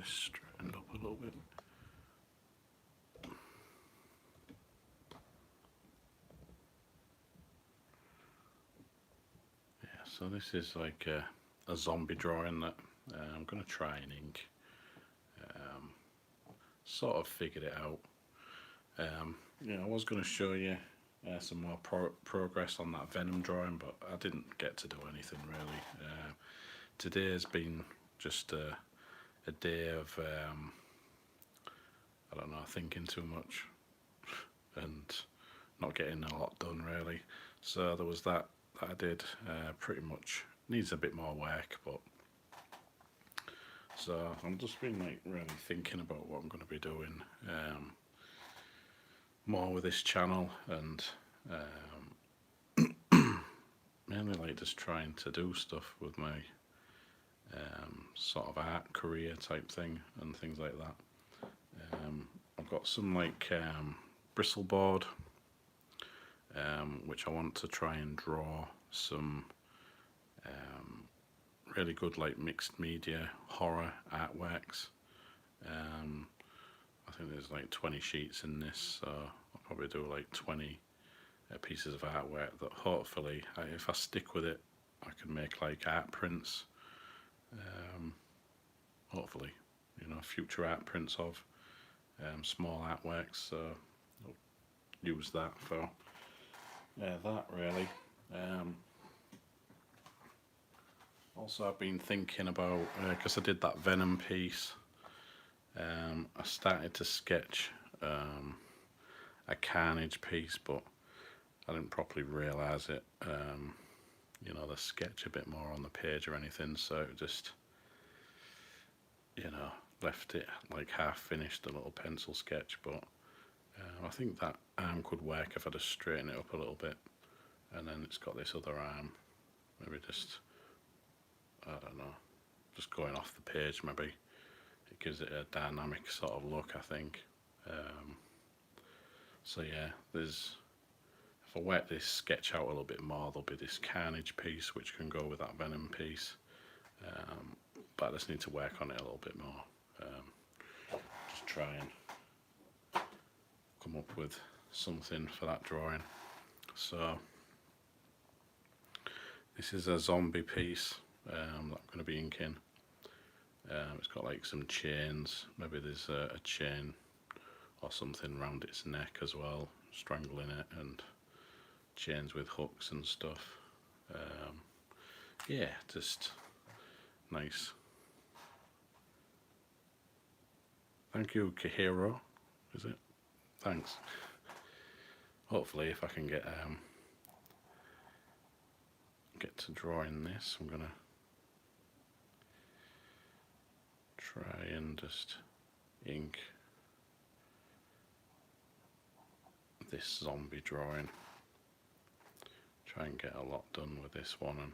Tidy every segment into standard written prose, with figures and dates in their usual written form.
this straightened up a little bit. Yeah, so this is like a zombie drawing that I'm going to try in ink. Sort of figured it out. Yeah, I was going to show you some more progress on that Venom drawing, but I didn't get to do anything really. Today has been just a day of I don't know, thinking too much and not getting a lot done really. So there was that I did. Pretty much needs a bit more work, but so I'm just been like really thinking about what I'm going to be doing more with this channel, and mainly like just trying to do stuff with my sort of art career type thing and things like that. I've got some like bristle board which I want to try and draw some really good like mixed media horror artworks. I think there's like 20 sheets in this, so I'll probably do like 20 pieces of artwork that hopefully, if I stick with it, I can make like art prints. Hopefully, you know, future art prints of small artworks. So I'll use that for that really. Also, I've been thinking about, because I did that Venom piece, I started to sketch a Carnage piece, but I didn't properly realise it, you know, the sketch a bit more on the page or anything, so it just, you know, left it like half finished, a little pencil sketch, but I think that arm could work if I just straighten it up a little bit, and then it's got this other arm, maybe just, I don't know, just going off the page maybe. It gives it a dynamic sort of look, I think. So yeah, there's, if I work this sketch out a little bit more, there'll be this Carnage piece which can go with that Venom piece. But I just need to work on it a little bit more. Just try and come up with something for that drawing. So this is a zombie piece that I'm going to be inking. It's got like some chains, maybe there's a chain or something around its neck as well, strangling it, and chains with hooks and stuff. Yeah, just nice. Thank you, Kahiro, is it? Thanks. Hopefully if I can get to drawing this, I'm gonna try and just ink this zombie drawing. Try and get a lot done with this one, and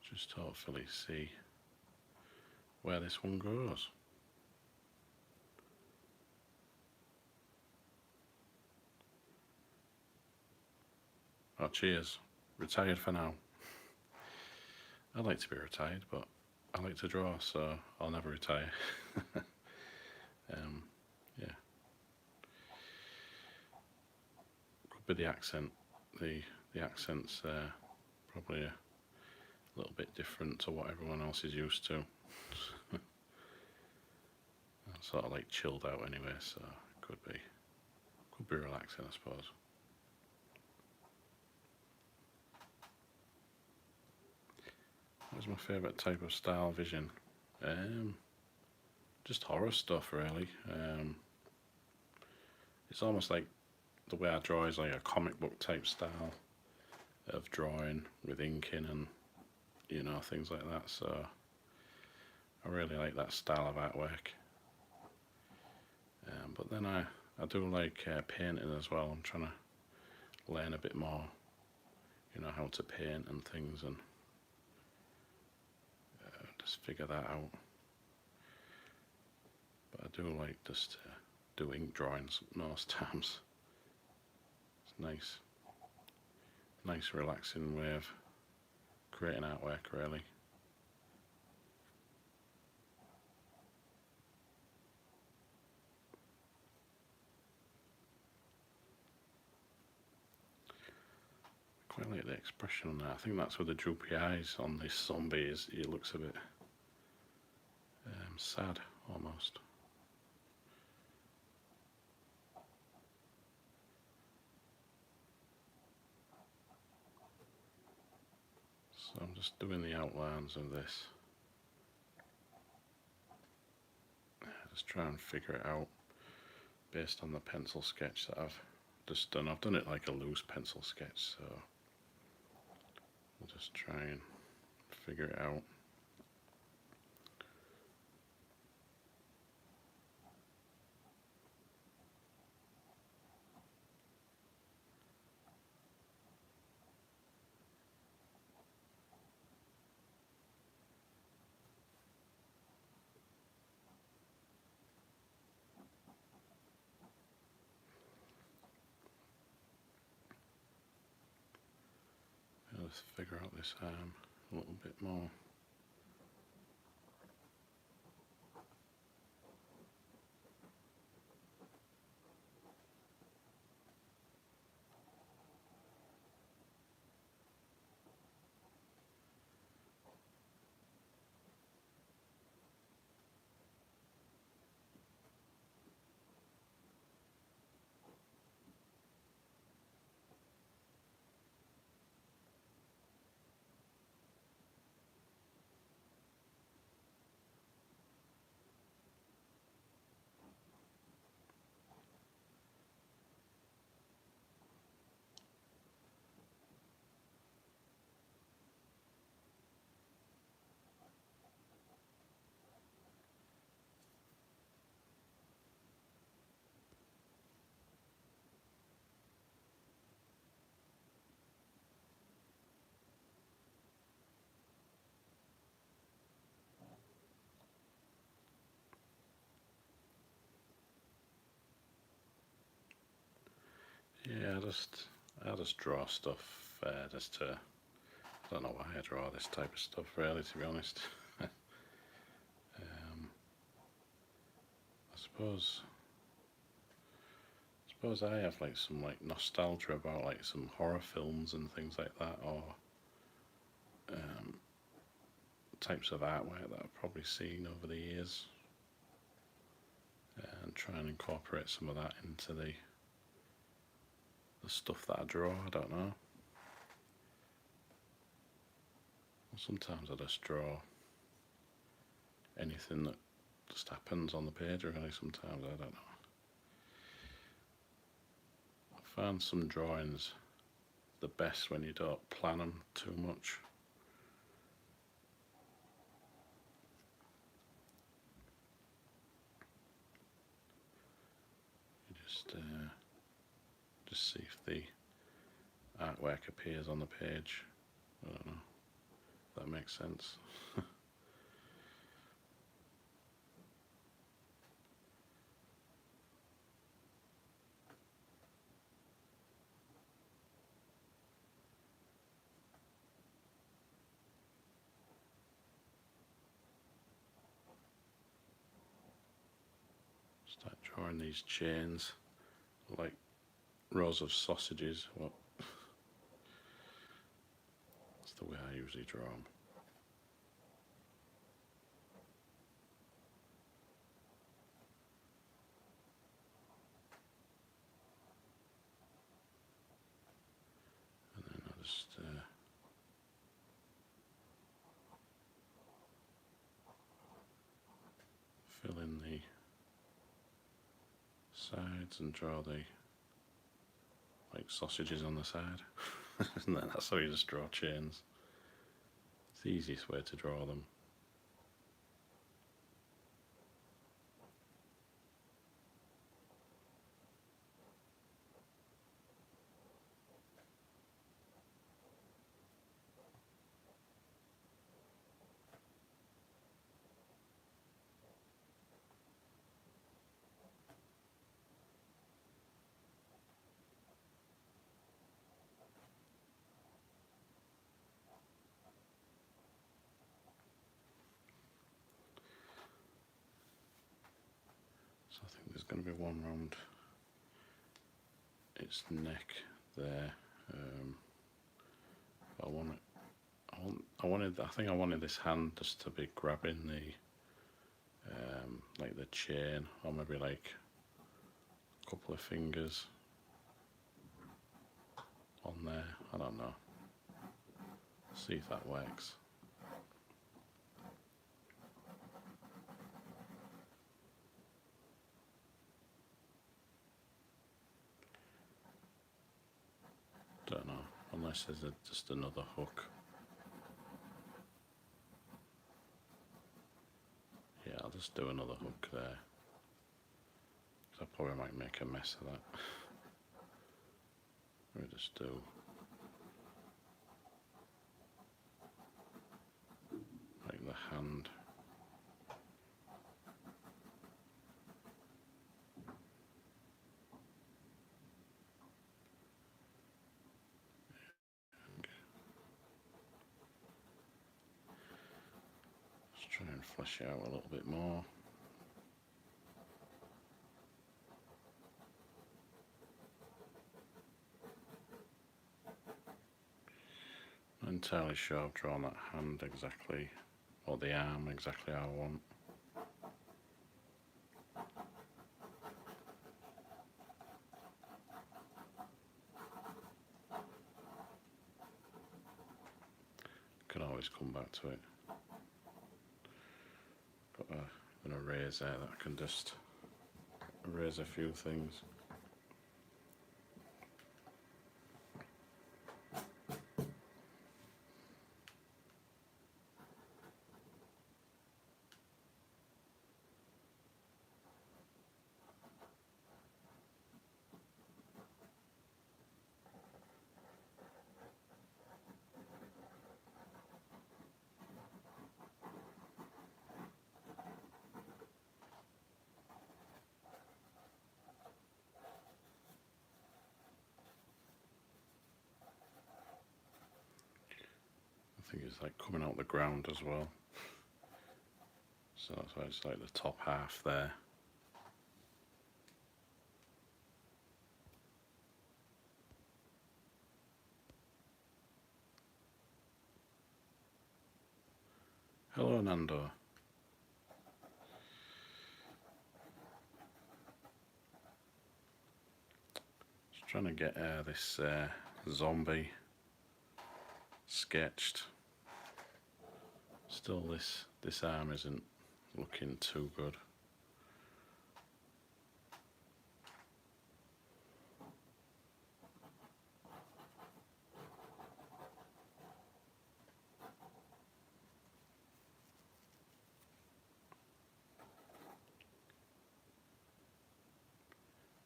just hopefully see where this one goes. Oh, cheers. Retired for now. I'd like to be retired, but I like to draw, so I'll never retire. Yeah. Could be the accent. The accent's probably a little bit different to what everyone else is used to. I'm sort of like chilled out anyway, so it could be relaxing, I suppose. What's my favourite type of style vision? Just horror stuff really. It's almost like the way I draw is like a comic book type style of drawing with inking and, you know, things like that, so I really like that style of artwork. But then I do like painting as well. I'm trying to learn a bit more, you know, how to paint and things, and just figure that out. But I do like just do ink drawings most times. It's nice relaxing way of creating artwork really. Quite like the expression on that. I think that's with the droopy eyes on this zombie. It looks a bit sad almost. So I'm just doing the outlines of this. Just try and figure it out based on the pencil sketch that I've just done. I've done it like a loose pencil sketch, so I'll just try and figure it out. Let's figure out this arm a little bit more. Yeah, I just draw stuff just to. I don't know why I draw this type of stuff, really, to be honest. I suppose I have like some like nostalgia about like some horror films and things like that, or types of artwork that I've probably seen over the years, and try and incorporate some of that into the stuff that I draw. I don't know. Sometimes I just draw anything that just happens on the page, really. Sometimes I don't know. I find some drawings the best when you don't plan them too much. You just see if the artwork appears on the page. I don't know if that makes sense. Start drawing these chains like rows of sausages. Well, that's the way I usually draw them. And then I just fill in the sides and draw the like sausages on the side. And then that's how you just draw chains. It's the easiest way to draw them. So I think there's going to be one round its neck there. I think I wanted this hand just to be grabbing the like the chain, or maybe like a couple of fingers on there. I don't know. See if that works. Don't know, unless there's just another hook. Yeah, I'll just do another hook there. I probably might make a mess of that. Let me just do like the hand. Let's try and flesh it out a little bit more. Not entirely sure I've drawn that hand exactly, or the arm exactly how I want. Can always come back to it. Got an eraser that I can just erase a few things. I think it's like coming out the ground as well. So that's why it's like the top half there. Hello, Nando. Just trying to get this zombie sketched. Still, this arm isn't looking too good.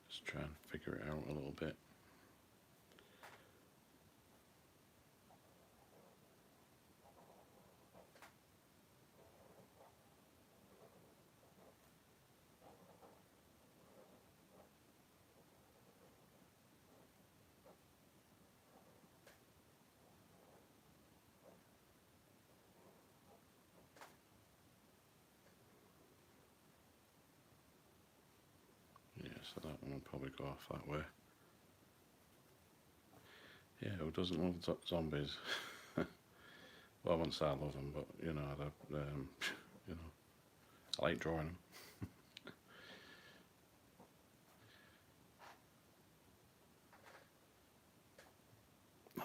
Just try and figure it out a little bit. So that one will probably go off that way. Yeah, who doesn't love zombies? Well, I won't say I love them, but you know, you know, I like drawing them.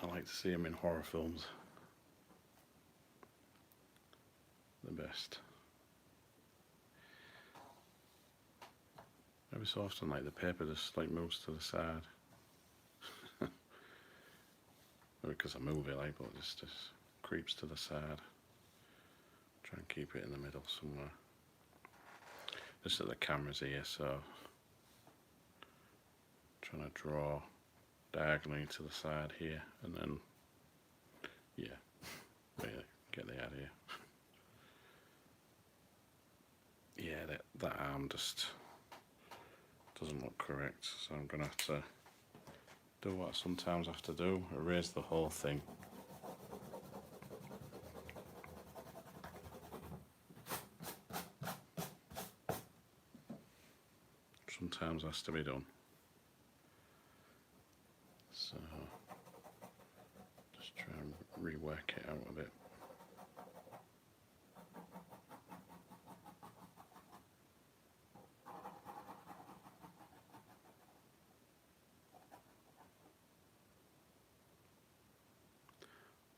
I like to see them in horror films. The best. Every so often, like the paper just like moves to the side. Because I move it, like, but it just creeps to the side. Try and keep it in the middle somewhere. Just that the camera's here, so trying to draw diagonally to the side here, and then yeah, get the idea. Yeah, that arm just doesn't look correct, so I'm gonna have to do what I sometimes have to do, erase the whole thing. Sometimes has to be done. So just try and rework it out a bit.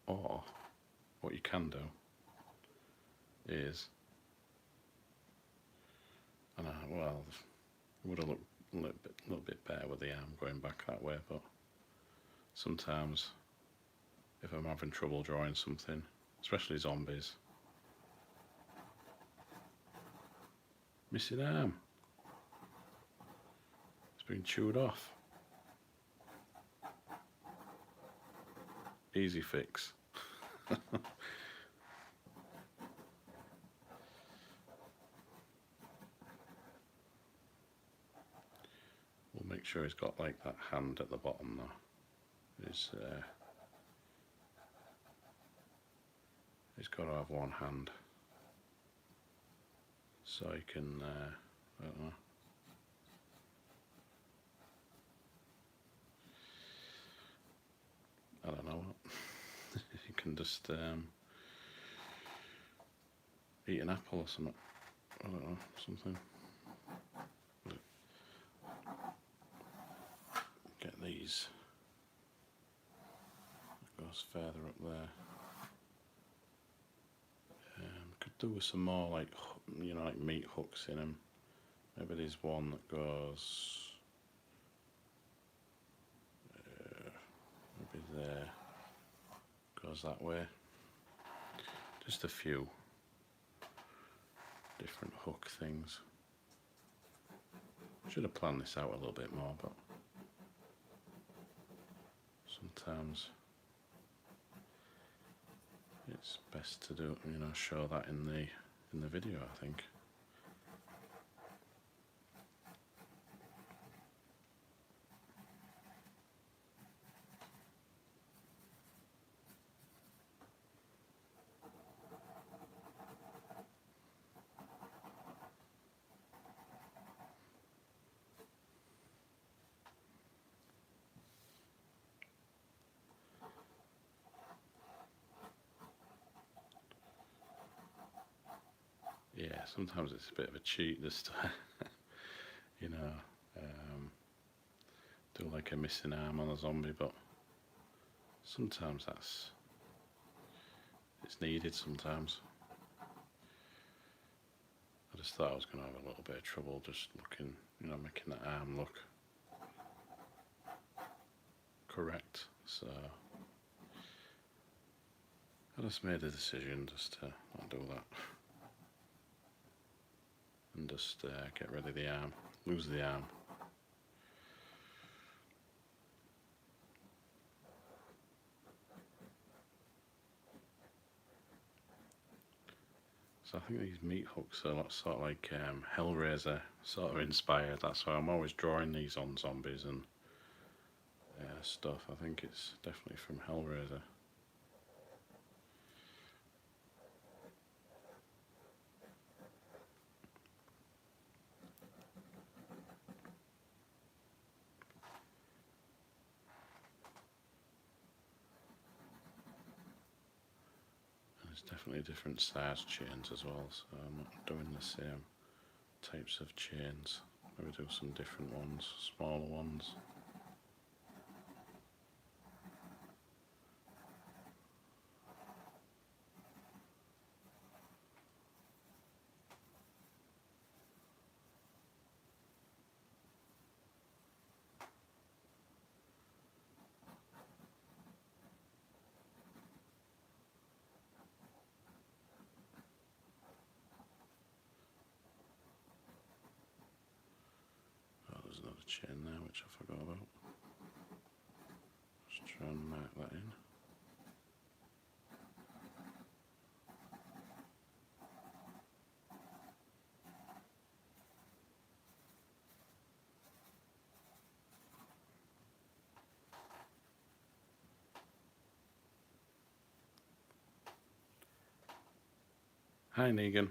Or what you can do is, well, it would have looked a little bit better with the arm going back that way, but sometimes if I'm having trouble drawing something, especially zombies, missing arm, it's been chewed off. Easy fix. We'll make sure he's got like that hand at the bottom though. He's got to have one hand so he can, I don't know. I don't know what. You can just eat an apple or something. I don't know, something. Get these. It goes further up there. Could do with some more like, you know, like meat hooks in them. Maybe there's one that goes maybe there, goes that way. Just a few different hook things. Should have planned this out a little bit more, but sometimes it's best to do, you know, show that in the video, I think. Yeah, sometimes it's a bit of a cheat just to, you know, do like a missing arm on a zombie, but sometimes it's needed sometimes. I just thought I was going to have a little bit of trouble just looking, you know, making that arm look correct, so I just made a decision just to not do that. And just get rid of the arm, lose the arm. So I think these meat hooks are sort of like Hellraiser sort of inspired. That's why I'm always drawing these on zombies and stuff. I think it's definitely from Hellraiser. Definitely different size chains as well, so I'm not doing the same types of chains. Maybe do some different ones, smaller ones. Chain there which I forgot about. Just try and mark that in. Hi Negan.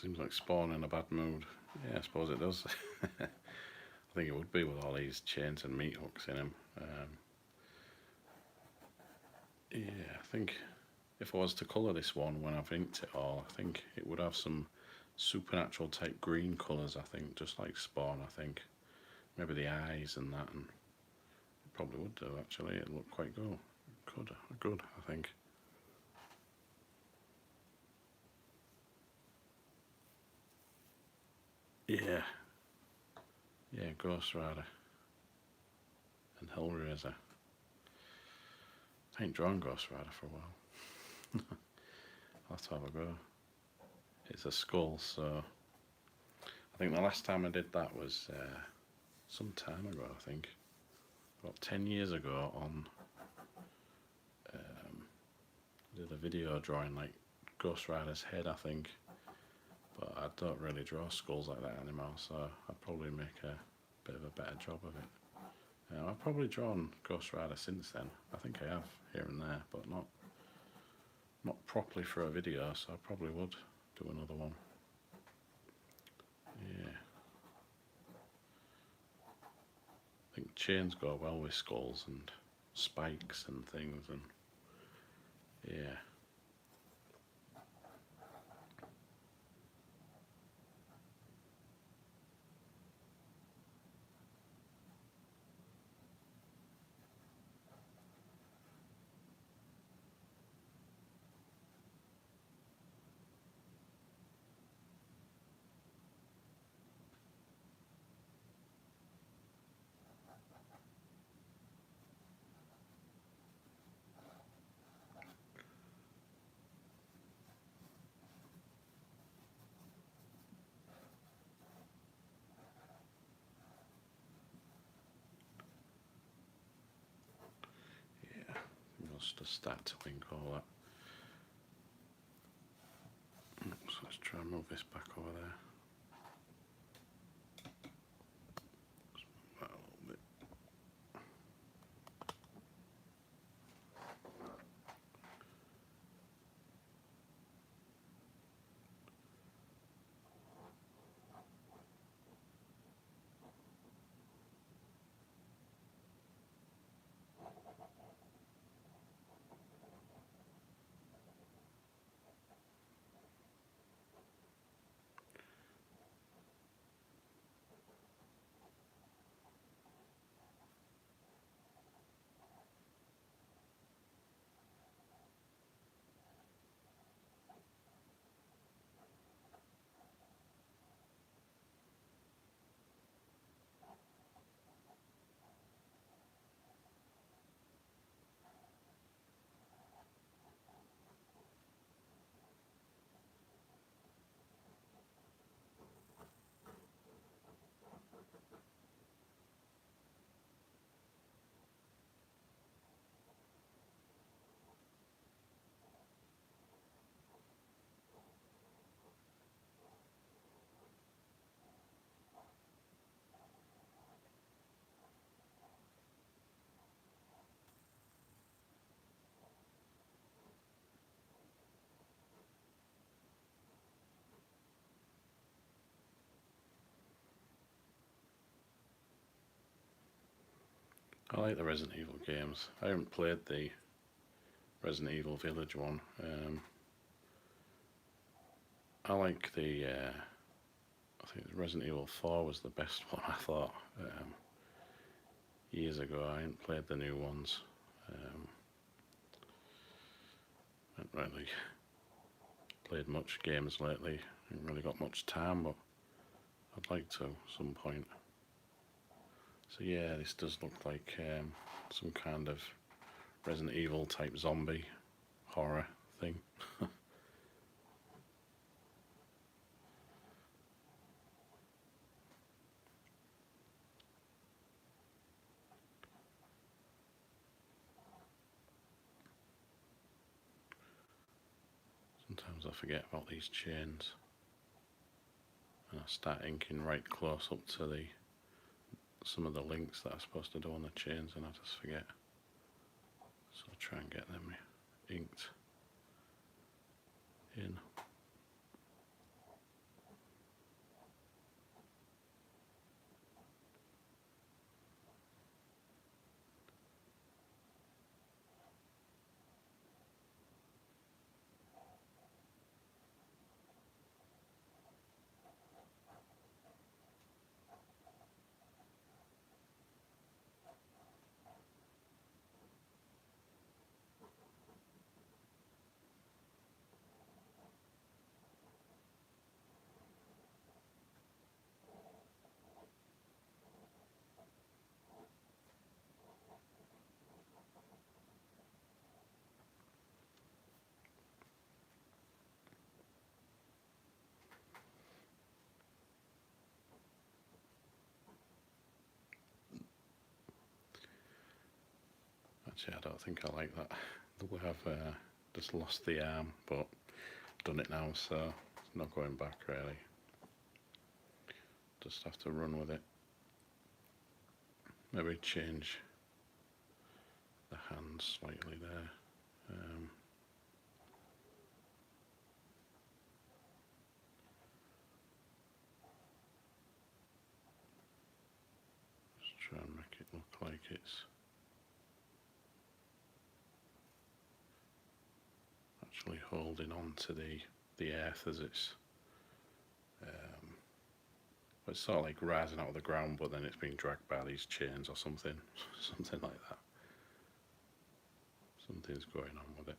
Seems like Spawn in a bad mood. Yeah, I suppose it does. I think it would be with all these chains and meat hooks in him. Yeah, I think if I was to colour this one when I've inked it all, I think it would have some supernatural type green colours, I think, just like Spawn, I think. Maybe the eyes and that, and it probably would do, actually. It'd look quite good, I think. Yeah. Yeah, Ghost Rider and Hellraiser. I ain't drawn Ghost Rider for a while. I'll have to have a go. It's a skull, so I think the last time I did that was some time ago, I think. About 10 years ago on I did a video drawing like Ghost Rider's head, I think. But I don't really draw skulls like that anymore, so I'd probably make a bit of a better job of it. I've probably drawn Ghost Rider since then. I think I have here and there, but not properly for a video, so I probably would do another one. Yeah. I think chains go well with skulls and spikes and things, and yeah. Just start to ink all that. So let's try and move this back over there. Just move that a little bit. I like the Resident Evil games. I haven't played the Resident Evil Village one. I like the, I think Resident Evil 4 was the best one, I thought. Years ago, I hadn't played the new ones. I haven't really played much games lately. I haven't really got much time, but I'd like to at some point. So yeah, this does look like some kind of Resident Evil type zombie horror thing. Sometimes I forget about these chains and I start inking right close up to some of the links that I'm supposed to do on the chains, and I just forget. So I'll try and get them inked in. Actually, I don't think I like that. The way I've just lost the arm, but done it now, so it's not going back really. Just have to run with it. Maybe change the hand slightly there. Just try and make it look like it's actually holding on to the earth as it's it's sort of like rising out of the ground, but then it's being dragged by these chains or something, something like that. Something's going on with it.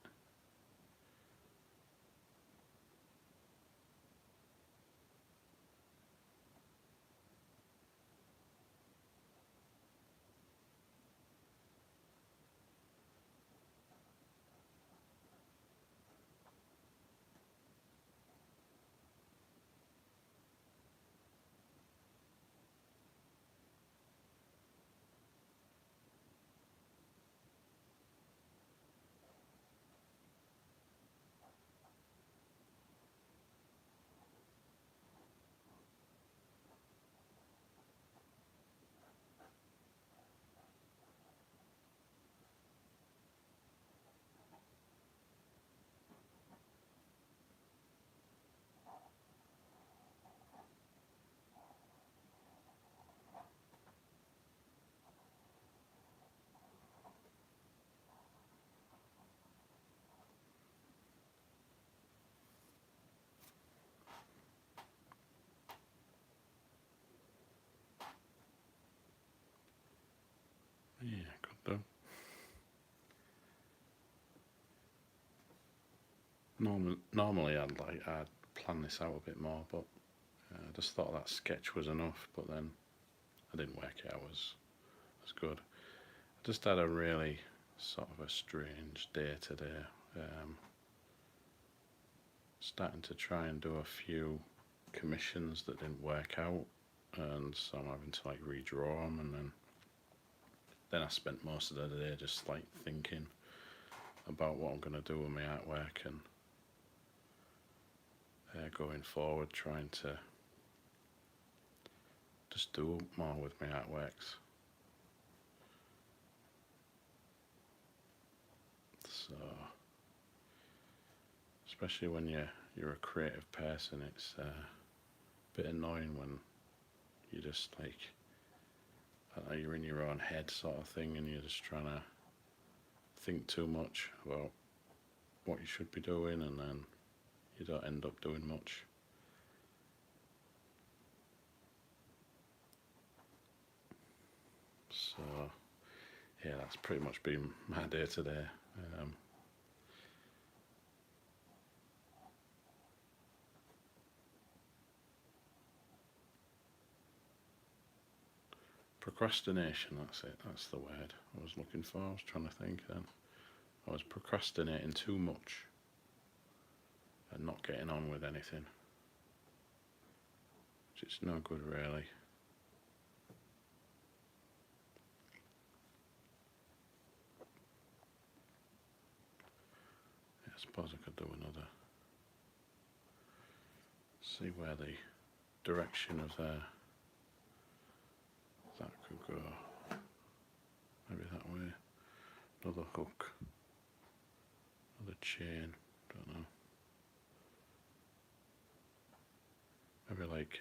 Yeah, good though. Normally I'd plan this out a bit more, but I just thought that sketch was enough. But then I didn't work it out as good. I just had a really sort of a strange day today. Starting to try and do a few commissions that didn't work out, and so I'm having to like redraw them, and then I spent most of the day just like thinking about what I'm going to do with my artwork and going forward, trying to just do more with my artworks. So, especially when you're a creative person, it's a bit annoying when you just like, I don't know, you're in your own head sort of thing, and you're just trying to think too much about what you should be doing, and then you don't end up doing much. So yeah, that's pretty much been my day today. Procrastination, that's it, that's the word I was looking for. I was trying to think then. I was procrastinating too much and not getting on with anything, which is no good really. I suppose I could do another. See where the direction of that could go. Maybe that way. Another hook. Another chain. Don't know. Maybe like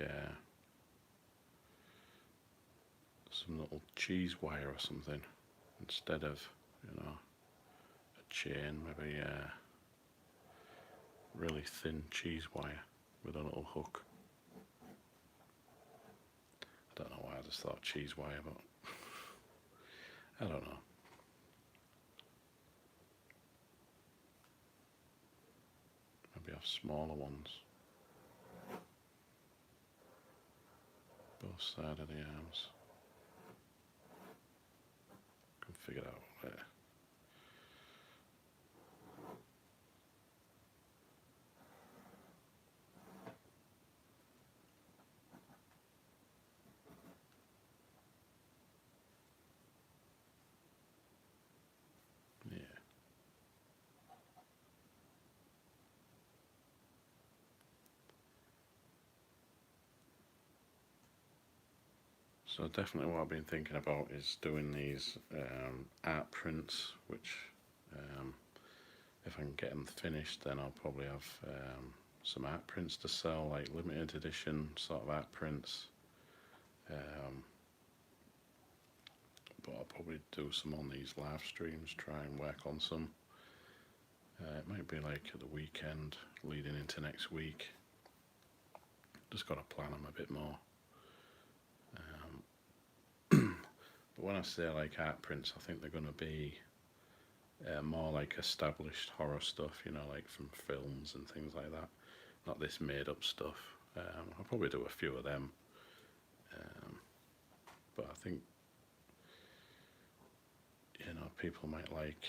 some little cheese wire or something instead of, a chain. Maybe really thin cheese wire with a little hook. I don't know why I just thought cheese wire, but I don't know. Maybe have smaller ones. Both sides of the arms. Can figure it out later. So definitely what I've been thinking about is doing these art prints, which if I can get them finished, then I'll probably have some art prints to sell, like limited edition sort of art prints. But I'll probably do some on these live streams, try and work on some. It might be like at the weekend leading into next week. Just got to plan them a bit more. But when I say like art prints, I think they're going to be more like established horror stuff, you know, like from films and things like that. Not this made up stuff. I'll probably do a few of them. But I think, you know, people might like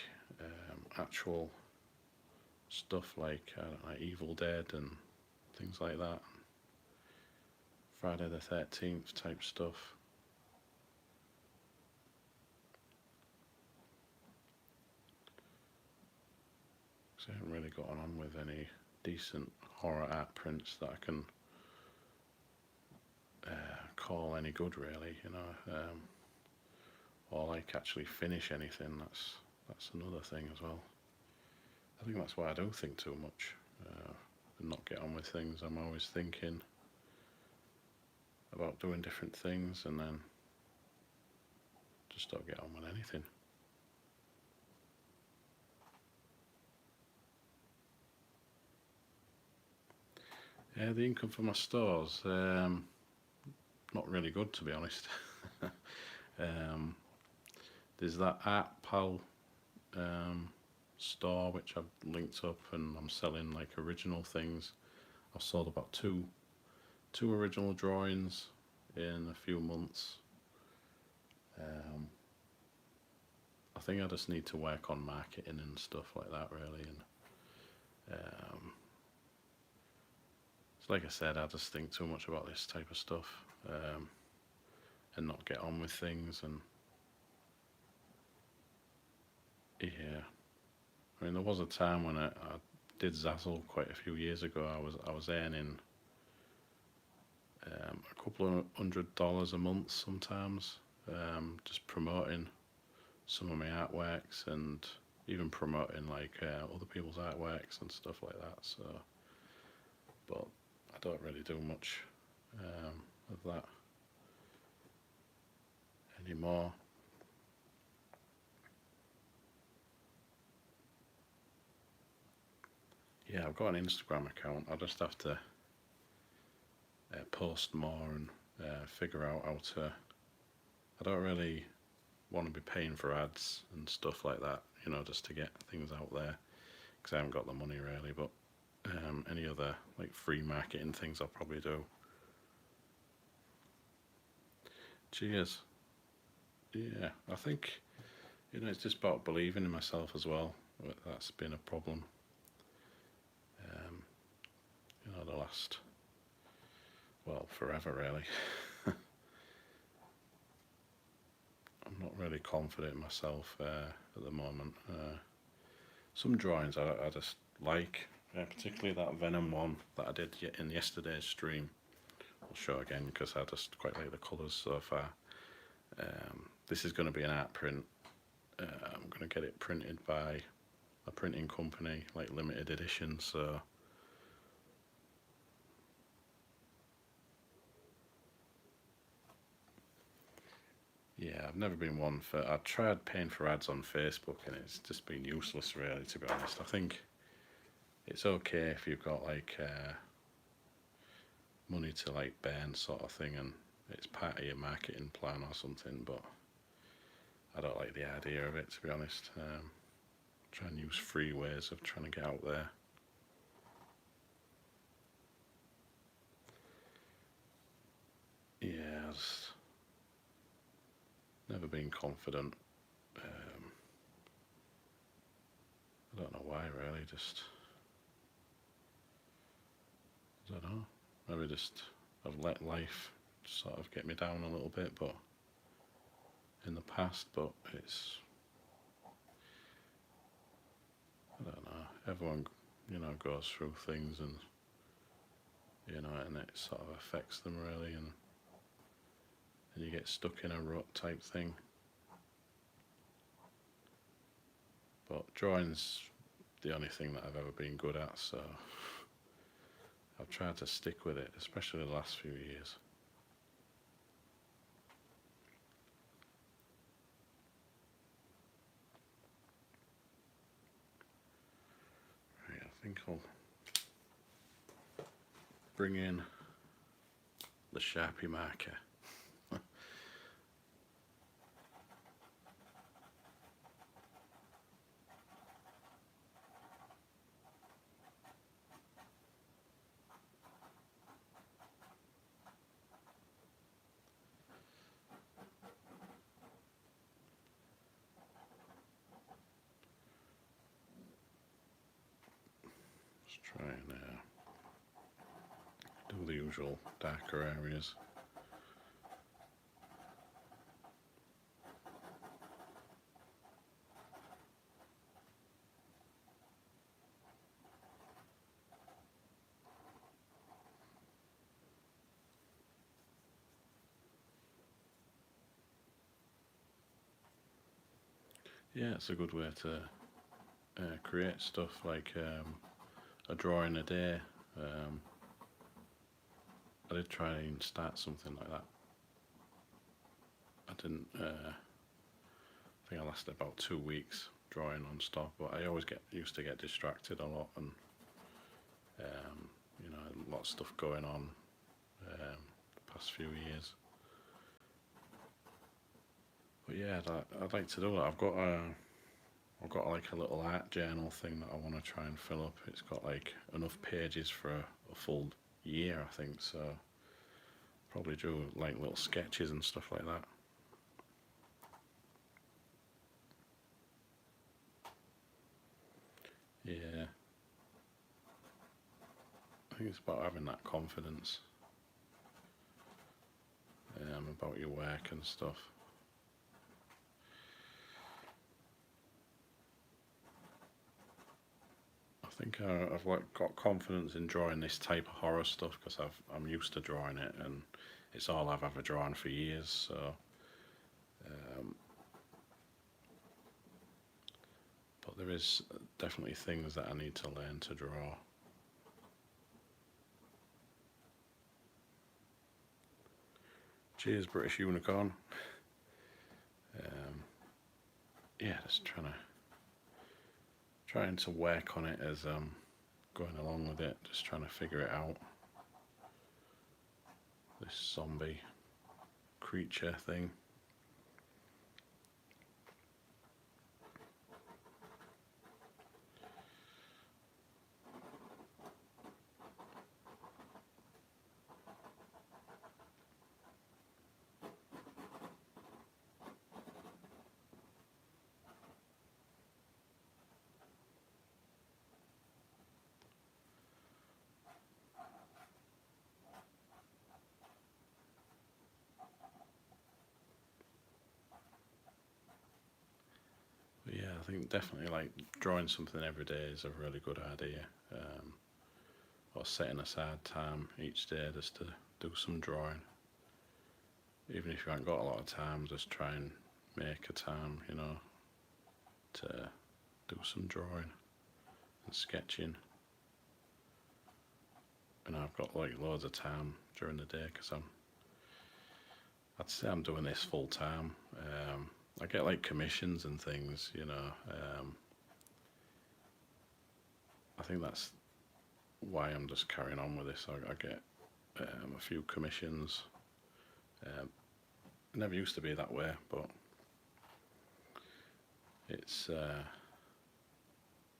actual stuff like, I don't know, Evil Dead and things like that. Friday the 13th type stuff. Because I haven't really gotten on with any decent horror art prints that I can call any good, really, you know. Or like actually finish anything, that's another thing as well. I think that's why I don't think too much and not get on with things. I'm always thinking about doing different things and then just don't get on with anything. Yeah, the income for my stores, not really good, to be honest. There's that Art Pal store which I've linked up, and I'm selling like original things. I've sold about two original drawings in a few months. I think I just need to work on marketing and stuff like that, really. And it's like I said, I just think too much about this type of stuff and not get on with things. And yeah, I mean, there was a time when I did Zazzle quite a few years ago. I was earning a couple of $100 a month sometimes, just promoting some of my artworks and even promoting like other people's artworks and stuff like that. So, but I don't really do much of that anymore. Yeah, I've got an Instagram account. I'll just have to post more and figure out how to. I don't really want to be paying for ads and stuff like that, you know, just to get things out there, because I haven't got the money really. But any other like free marketing things I'll probably do. Cheers. Yeah, I think, you know, it's just about believing in myself as well. That's been a problem. You know, the last, well, forever really. I'm not really confident in myself at the moment. Some drawings I just like, particularly that Venom one that I did in yesterday's stream. I'll show again because I just quite like the colours so far. This is going to be an art print. I'm going to get it printed by a printing company, like limited edition, so yeah, I've never been one for. I tried paying for ads on Facebook and it's just been useless, really, to be honest. I think it's okay if you've got like money to like burn, sort of thing, and it's part of your marketing plan or something, but I don't like the idea of it, to be honest. Try and use free ways of trying to get out there. Yeah, I've never been confident. I don't know why, really. Just, I don't know. Maybe just I've let life sort of get me down a little bit, but in the past. But it's, I don't know. Everyone, you know, goes through things, and you know, and it sort of affects them really. And and you get stuck in a rut type thing. But drawing's the only thing that I've ever been good at, so I've tried to stick with it, especially the last few years. Right, I think I'll bring in the Sharpie marker. Let's try and do the usual darker areas. Yeah, it's a good way to create stuff like a drawing a day. I did try and start something like that. I didn't. I think I lasted about 2 weeks drawing on stop, but I always used to get distracted a lot, and you know, a lot of stuff going on the past few years. But yeah, I'd like to do that. I've got like a little art journal thing that I want to try and fill up. It's got like enough pages for a full year, I think. So probably do like little sketches and stuff like that. Yeah, I think it's about having that confidence about your work and stuff. I think I've got confidence in drawing this type of horror stuff because I'm used to drawing it, and it's all I've ever drawn for years. So, but there is definitely things that I need to learn to draw. Cheers, British Unicorn. Yeah, just trying to work on it as going along with it, just trying to figure it out. This zombie creature thing. But yeah, I think definitely like drawing something every day is a really good idea. Or setting aside time each day just to do some drawing. Even if you haven't got a lot of time, just try and make a time, you know, to do some drawing and sketching. And I've got like loads of time during the day because I'd say I'm doing this full time. I get like commissions and things, you know. I think that's why I'm just carrying on with this. I get a few commissions. It never used to be that way, but it's yeah,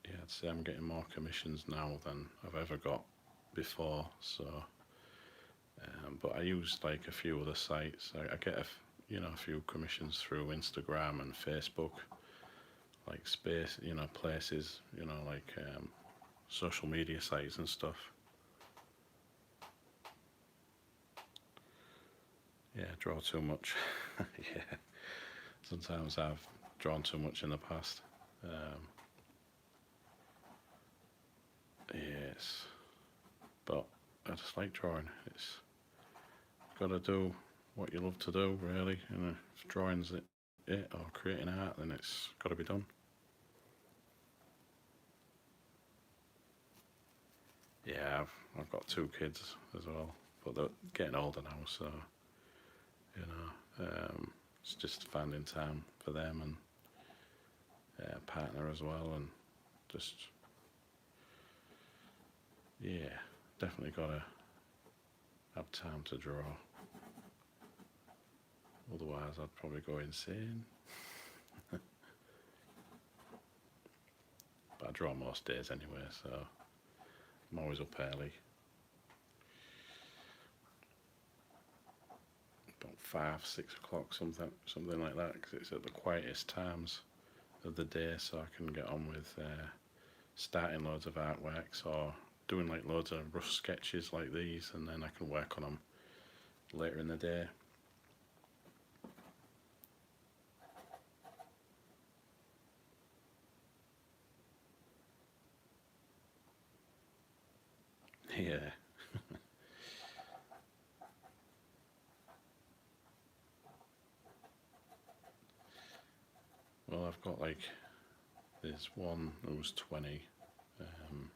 I'd say I'm getting more commissions now than I've ever got before. So, but I use like a few other sites. I get a few commissions through Instagram and Facebook, like space, places, like social media sites and stuff. Yeah, draw too much. Yeah, sometimes I've drawn too much in the past. Yes, but I just like drawing. It's got to do what you love to do, really. And if drawing's it or creating art, then it's got to be done. Yeah, I've got two kids as well, but they're getting older now, so it's just finding time for them and partner as well, and just yeah, definitely gotta have time to draw. Otherwise, I'd probably go insane. But I draw most days anyway, so I'm always up early. About 5, 6 o'clock, something like that, because it's at the quietest times of the day, so I can get on with starting loads of artworks or doing like loads of rough sketches like these, and then I can work on them later in the day. Yeah. Well, I've got like there's one who was 20. Um,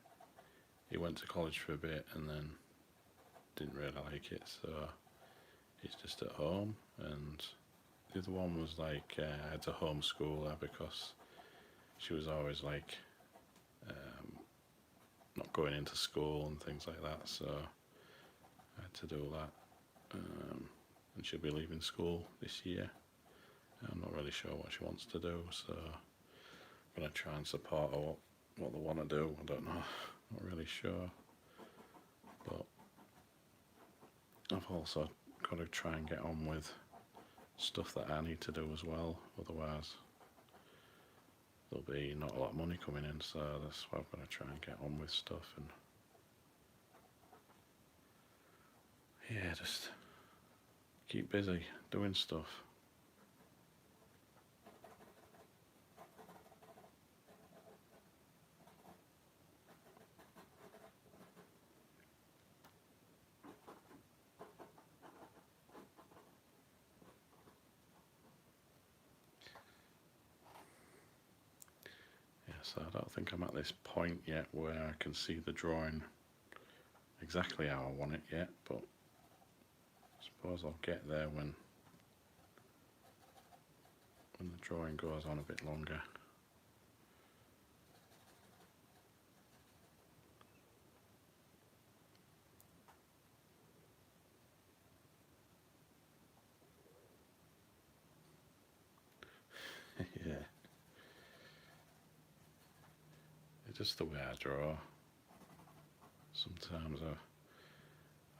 he went to college for a bit and then didn't really like it, so he's just at home. And the other one was like I had to homeschool her because she was always like not going into school and things like that, so I had to do that. And she'll be leaving school this year. I'm not really sure what she wants to do, so I'm going to try and support her what they want to do. I don't know, not really sure. But I've also got to try and get on with stuff that I need to do as well, otherwise there'll be not a lot of money coming in, so that's why I've got to try and get on with stuff and yeah, just keep busy doing stuff. Yeah, so I don't think I'm at this point yet where I can see the drawing exactly how I want it yet, but I suppose I'll get there when the drawing goes on a bit longer. Yeah, it's just the way I draw. Sometimes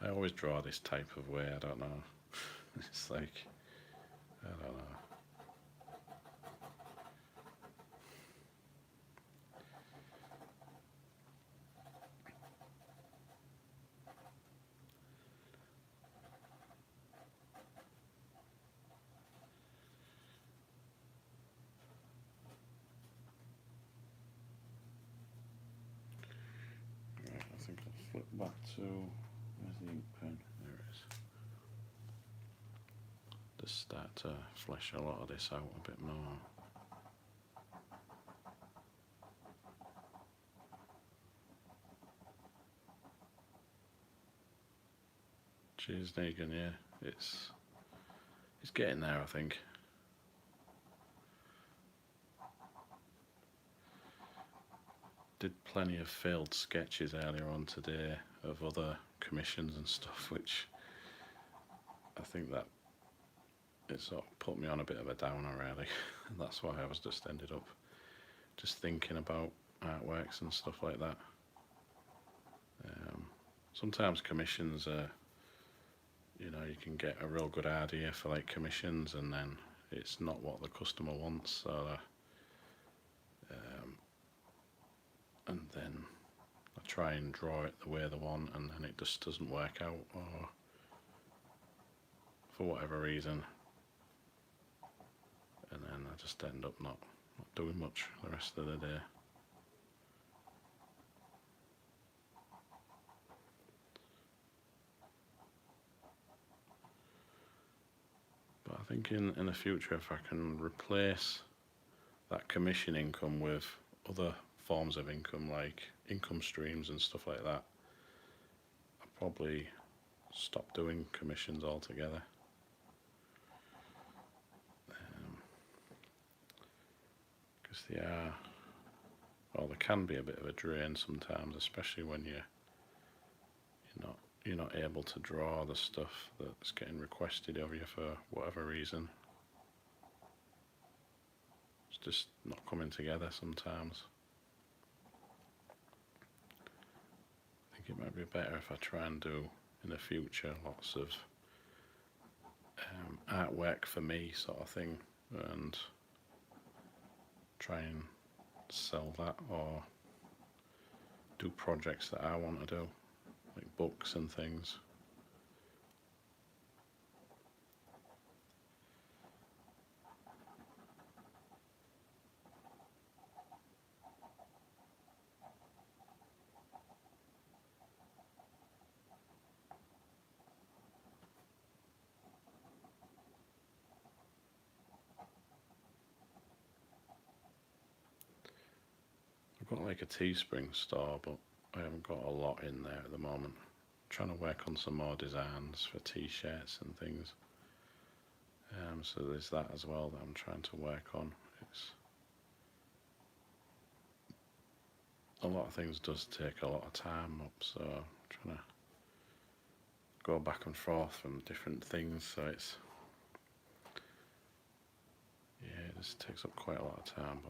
I always draw this type of way, I don't know. It's like, I don't know. Right, I think I'll flip back to, where's the ink pen? There it is. Just start to flesh a lot of this out a bit more. Cheers, Negan, yeah. It's getting there, I think. Did plenty of failed sketches earlier on today of other commissions and stuff, which I think that it sort of put me on a bit of a downer, really. And that's why I was just ended up just thinking about artworks and stuff like that. Sometimes commissions are, you can get a real good idea for like commissions and then it's not what the customer wants, so and then I try and draw it the way they want and then it just doesn't work out, or for whatever reason, and then I just end up not doing much the rest of the day. think in the future, if I can replace that commission income with other forms of income, like income streams and stuff like that, I'll probably stop doing commissions altogether. Because they are, well, they can be a bit of a drain sometimes, especially when you're not able to draw the stuff that's getting requested of you for whatever reason. It's just not coming together sometimes. I think it might be better if I try and do in the future lots of artwork for me sort of thing, and try and sell that, or do projects that I want to do, like books and things. I've got like a Teespring store, but I haven't got a lot in there at the moment. I'm trying to work on some more designs for t-shirts and things. So there's that as well that I'm trying to work on. A lot of things does take a lot of time up, so I'm trying to go back and forth from different things, so it just takes up quite a lot of time,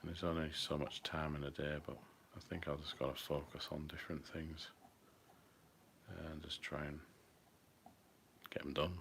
and there's only so much time in a day, but I think I've just got to focus on different things and just try and get them done.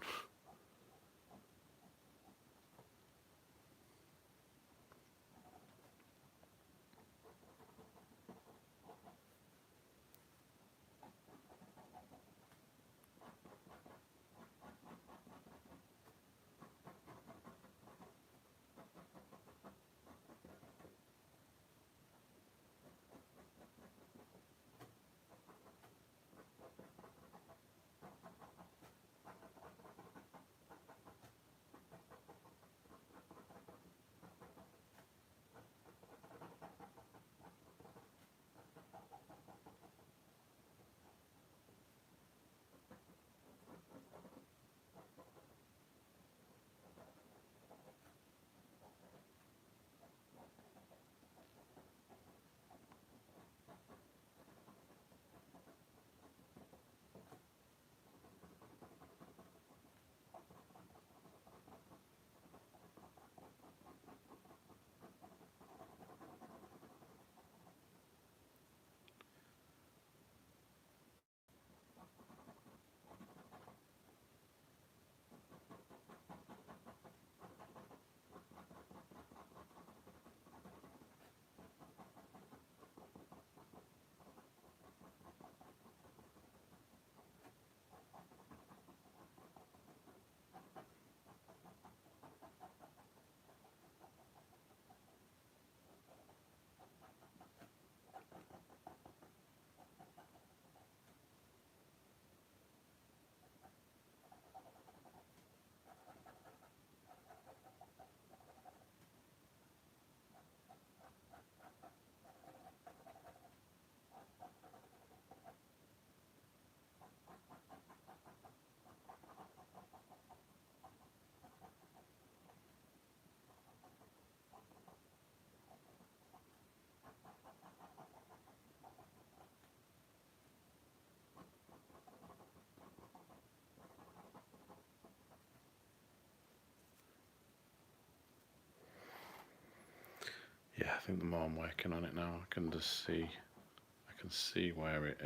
Yeah, I think the more I'm working on it now, I can see where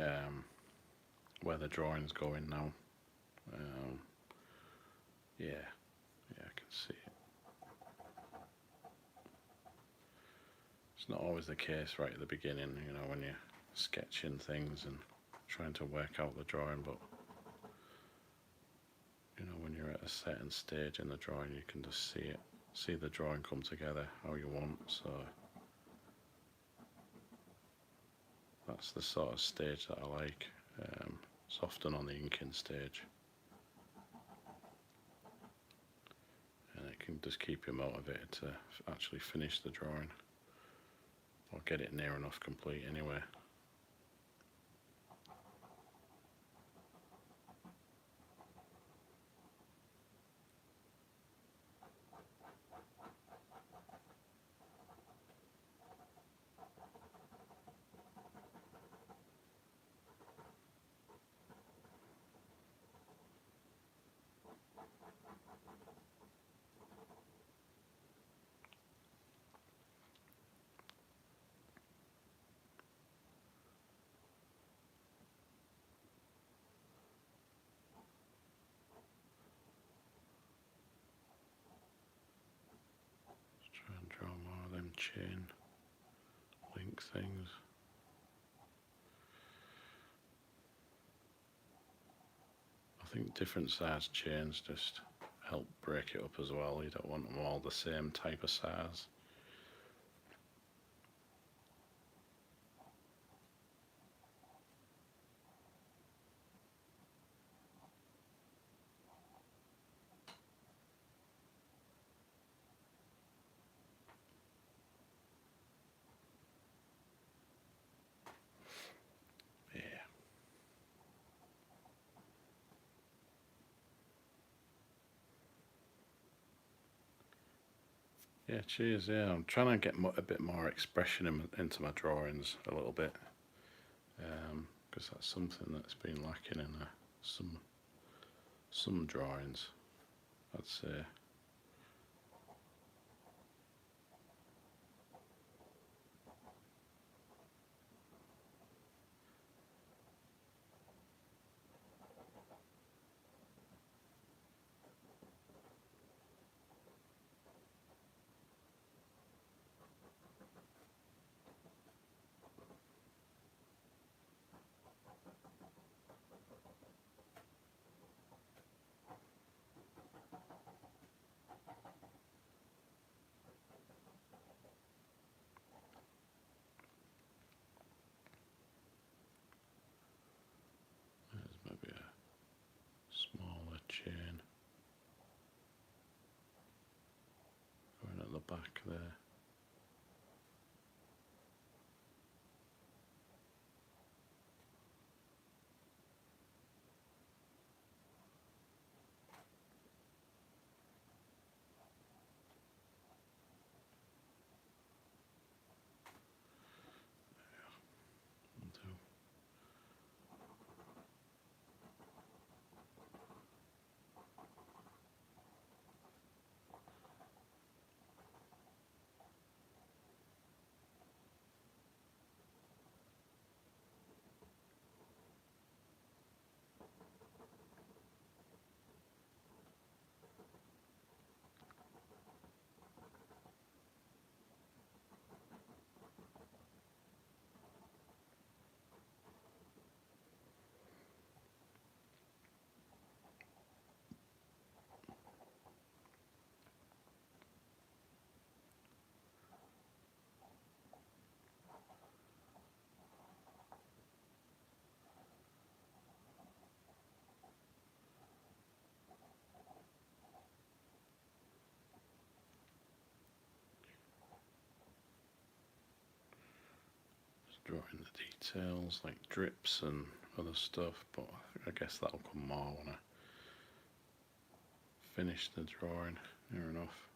the drawing's going now. Yeah, I can see it. It's not always the case right at the beginning, when you're sketching things and trying to work out the drawing, but when you're at a certain stage in the drawing, you can just see the drawing come together how you want. So that's the sort of stage that I like. It's often on the inking stage. can just keep you motivated to actually finish the drawing, or get it near enough complete anyway. Try and draw more of them chain link things. I think different size chains just help break it up as well. You don't want them all the same type of size. Yeah, cheers. Yeah, I'm trying to get a bit more expression into my drawings a little bit, because that's something that's been lacking in some drawings, I'd say. There's maybe a smaller chain going at the back there. Drawing the details like drips and other stuff, but I guess that'll come more when I finish the drawing near enough.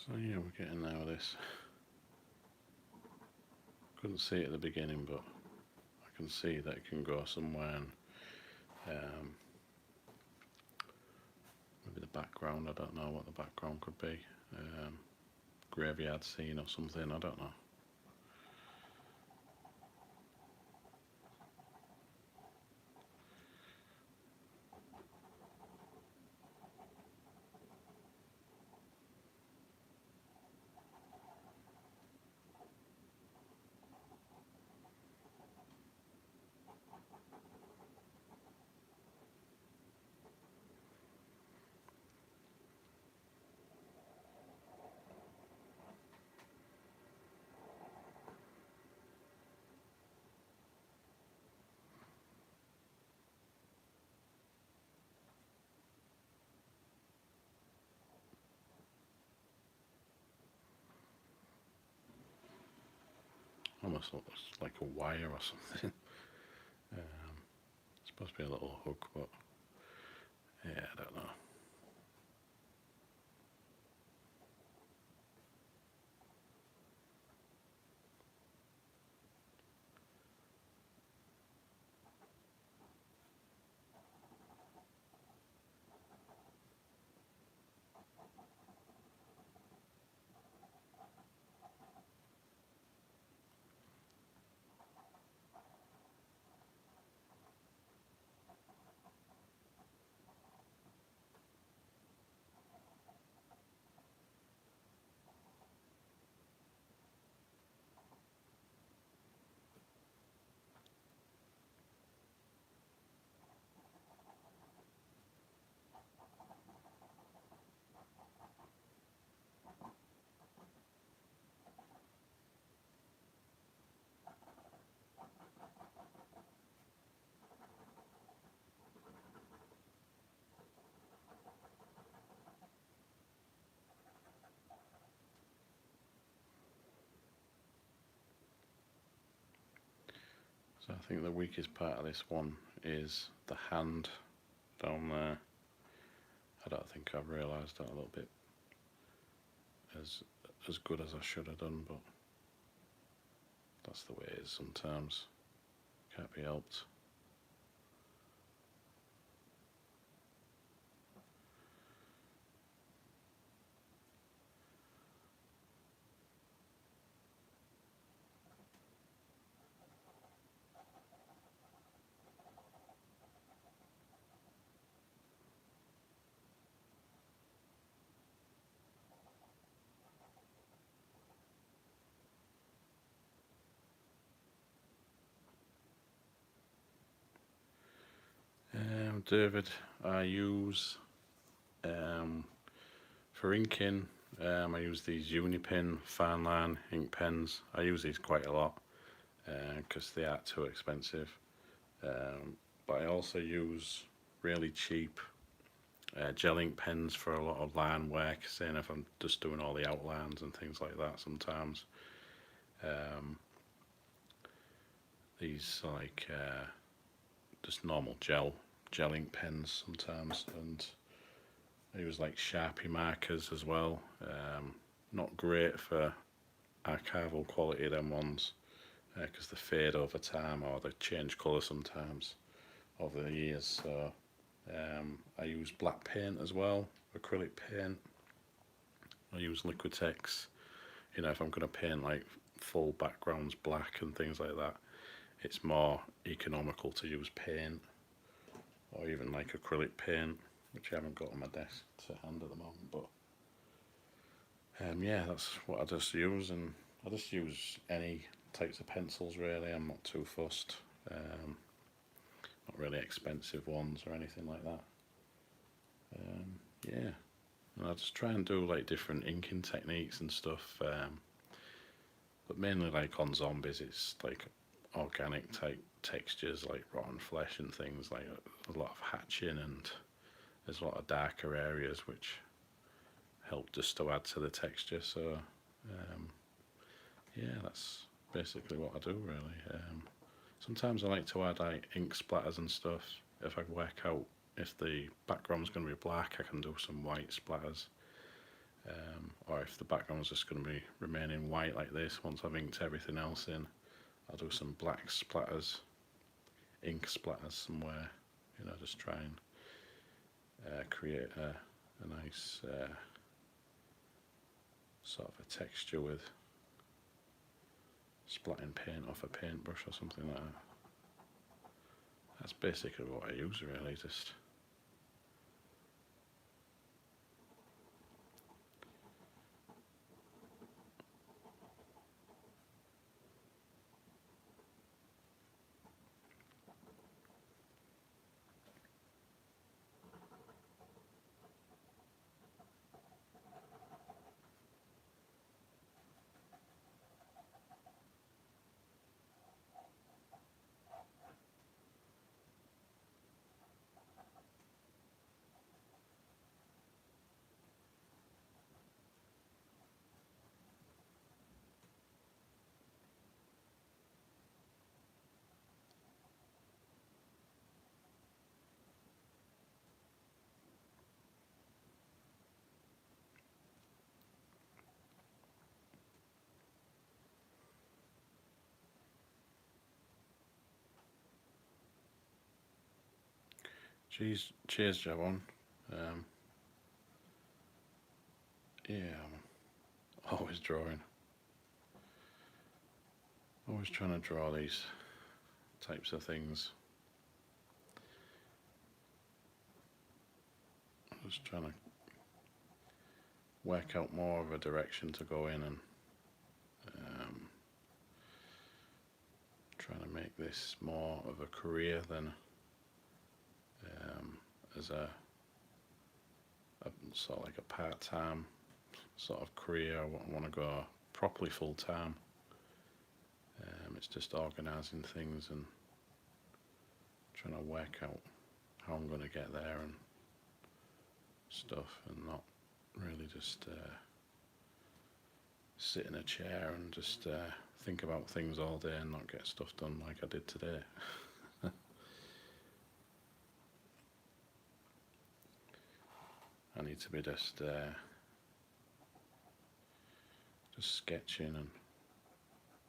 So yeah, we're getting there with this. Couldn't see it at the beginning, but I can see that it can go somewhere, and maybe the background, I don't know what the background could be. Graveyard scene or something, I don't know. Almost looks like a wire or something. It's supposed to be a little hook, but yeah, I don't know. So I think the weakest part of this one is the hand down there. I don't think I've realised that a little bit as good as I should have done, but that's the way it is sometimes. Can't be helped. David, I use for inking. I use these Unipin fine line ink pens. I use these quite a lot because they aren't too expensive. But I also use really cheap gel ink pens for a lot of line work, saying if I'm just doing all the outlines and things like that sometimes. These are like just normal gel ink pens sometimes, and I use like Sharpie markers as well. Not great for archival quality, them ones, because they fade over time or they change colour sometimes over the years. So I use black paint as well, acrylic paint. I use Liquitex. You know, if I'm going to paint like full backgrounds black and things like that, it's more economical to use paint, or even like acrylic paint, which I haven't got on my desk to hand at the moment. But yeah, that's what I just use, and I just use any types of pencils really. I'm not too fussed. Not really expensive ones or anything like that. Yeah, and I just try and do like different inking techniques and stuff. But mainly like on zombies, it's like organic type textures, like rotten flesh and things. Like a lot of hatching, and there's a lot of darker areas which help just to add to the texture. So yeah, that's basically what I do really. Sometimes I like to add like ink splatters and stuff. If I work out if the background's going to be black, I can do some white splatters. or if the background's just going to be remaining white like this once I've inked everything else in, I'll do some black splatters, ink splatters somewhere, just try and create a nice sort of a texture with splatting paint off a paintbrush or something like that. That's basically what I use, really, just cheers, Javon. Yeah, I'm always drawing. Always trying to draw these types of things. Just trying to work out more of a direction to go in and trying to make this more of a career than as a sort of like a part-time sort of career. I want to go properly full-time. It's just organising things and trying to work out how I'm going to get there and stuff, and not really just sit in a chair and just think about things all day and not get stuff done like I did today. I need to be just sketching and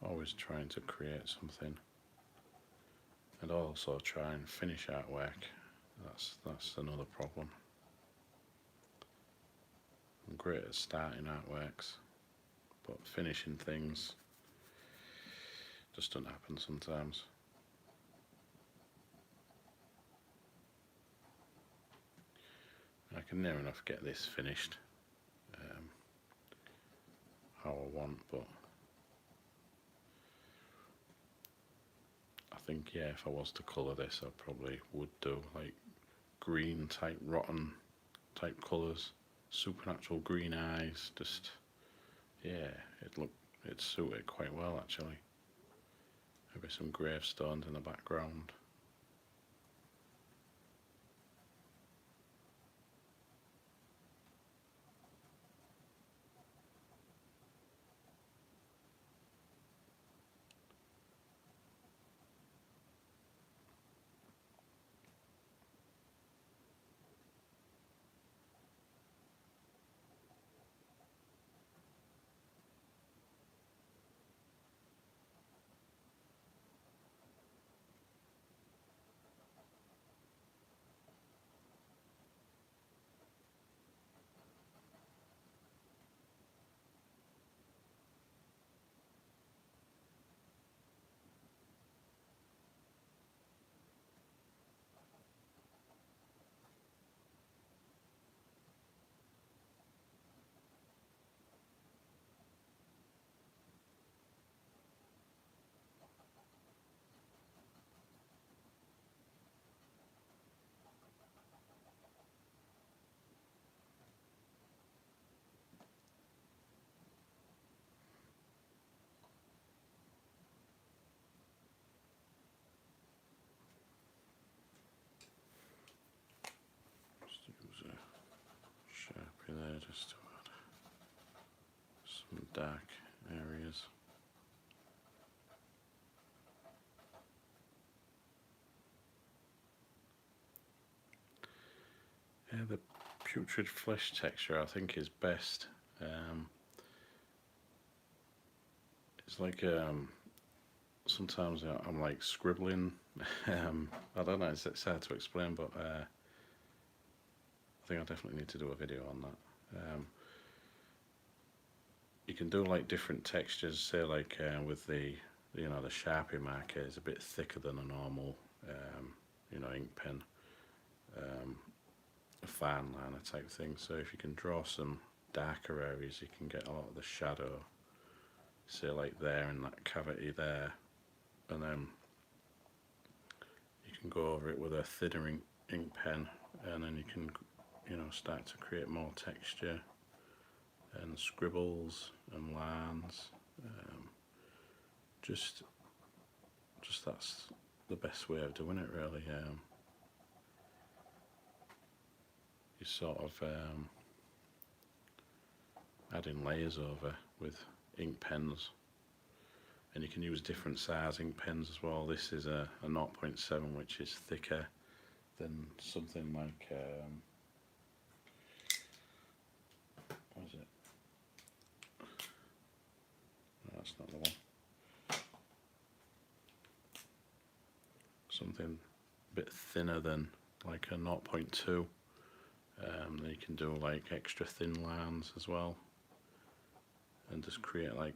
always trying to create something, and also try and finish artwork. That's another problem. I'm great at starting artworks, but finishing things just doesn't happen sometimes. I can near enough get this finished how I want, but I think, yeah, if I was to colour this, I probably would do like green type, rotten type colours, supernatural green eyes, just, yeah, it'd suit it quite well actually. Maybe some gravestones in the background. Just use a Sharpie there just to add some dark areas. Yeah, the putrid flesh texture I think is best Um, it's like sometimes I'm like scribbling. I don't know. It's hard to explain, but I think I definitely need to do a video on that. You can do like different textures. Say like with the the Sharpie marker is a bit thicker than a normal ink pen, a fine liner type thing. So if you can draw some darker areas, you can get a lot of the shadow. Say like there in that cavity there, and then you can go over it with a thinner ink pen, and then you can start to create more texture and scribbles and lines. Just that's the best way of doing it, really. You sort of adding layers over with ink pens, and you can use different size ink pens as well. This is a 0.7, which is thicker than something like what is it? No, that's not the one. Something a bit thinner than like a 0.2. Then you can do like extra thin lines as well, and just create like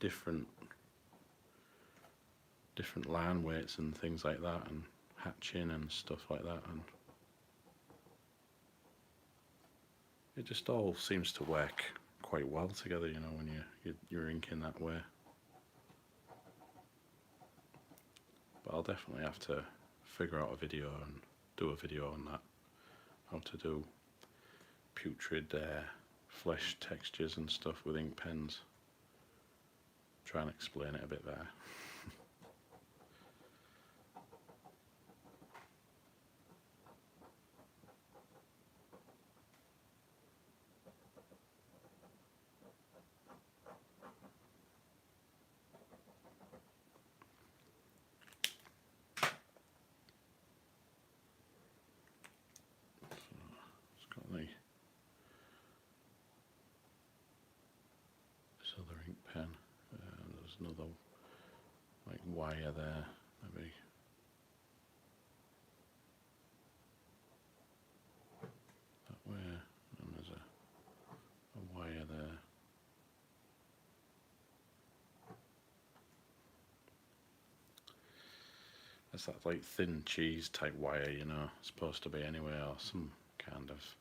different line weights and things like that, and hatching and stuff like that, and it just all seems to work quite well together, when you're inking that way. But I'll definitely have to figure out a video and do a video on that, how to do putrid flesh textures and stuff with ink pens. Try and explain it a bit better. This other ink pen, there's another like wire there, maybe that way, and there's a wire there. That's that like thin cheese type wire, supposed to be anyway, or some kind of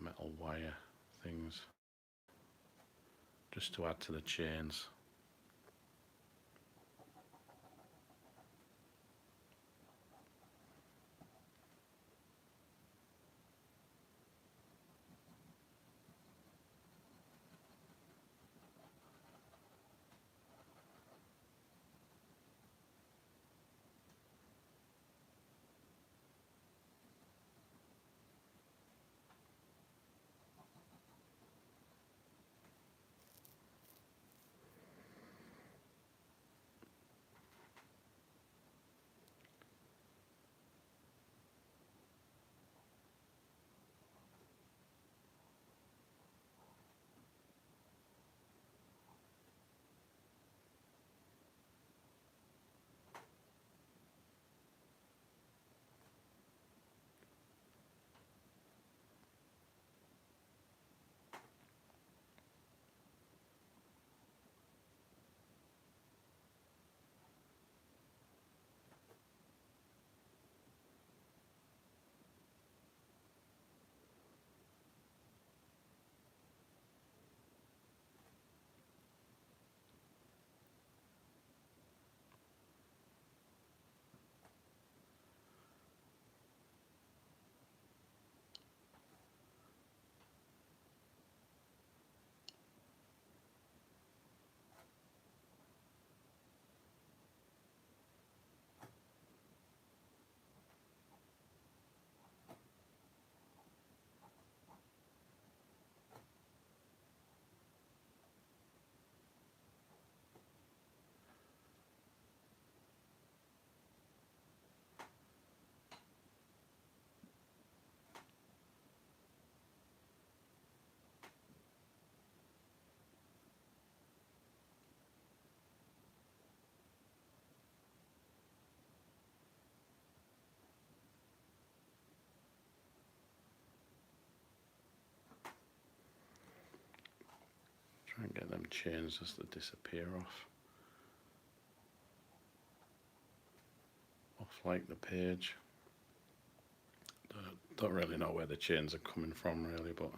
metal wire things, just to add to the chains. Try and get them chains just to disappear off like the page. Don't really know where the chains are coming from really, but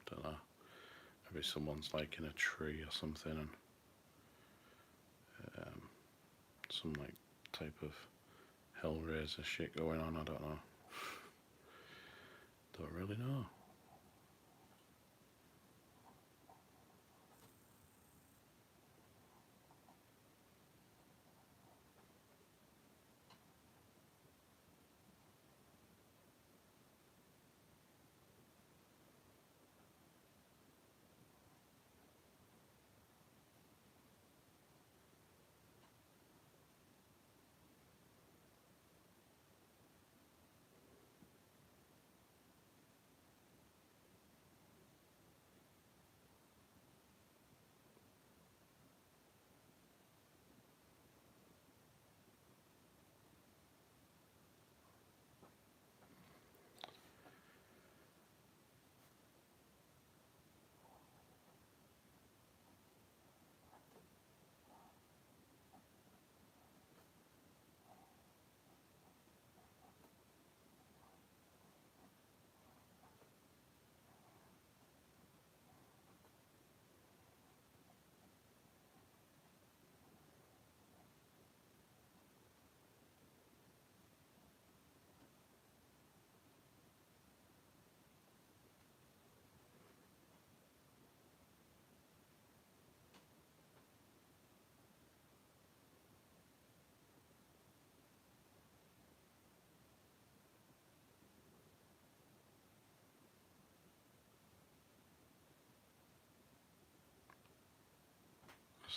don't know. Maybe someone's like in a tree or something, and some like type of Hellraiser shit going on. I don't know. Don't really know.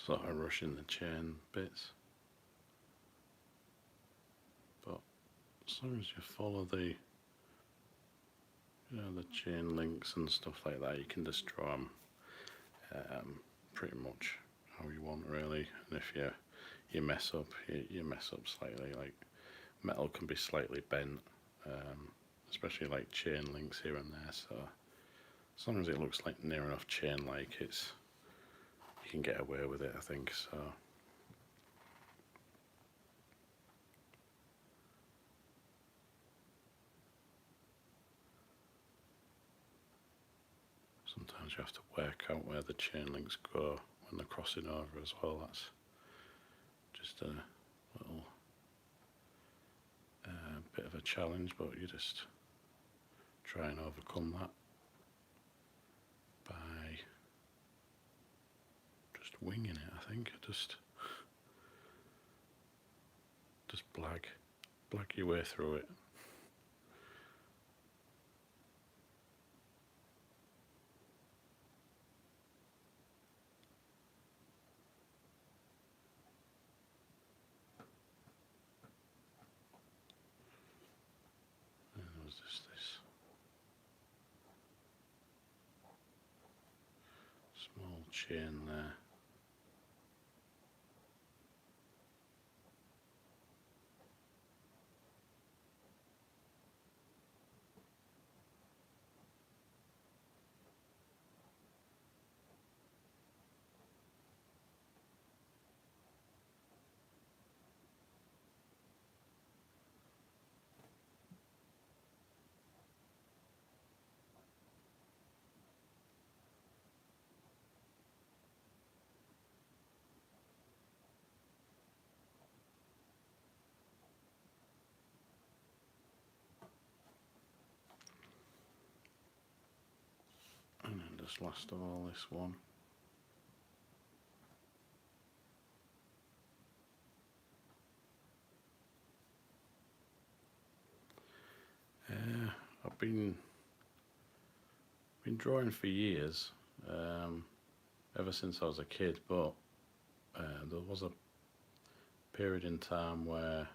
Sort of rushing the chain bits, but as long as you follow the the chain links and stuff like that, you can just draw them pretty much how you want really. And if you mess up, you mess up slightly. Like metal can be slightly bent, especially like chain links here and there. So as long as it looks like near enough chain like, you can get away with it, I think. So sometimes you have to work out where the chain links go when they're crossing over as well. That's just a little bit of a challenge, but you just try and overcome that by just winging it, I think. Just blag your way through it. And there was just this small chain there. And then just last of all, this one. I've been drawing for years, ever since I was a kid, but there was a period in time where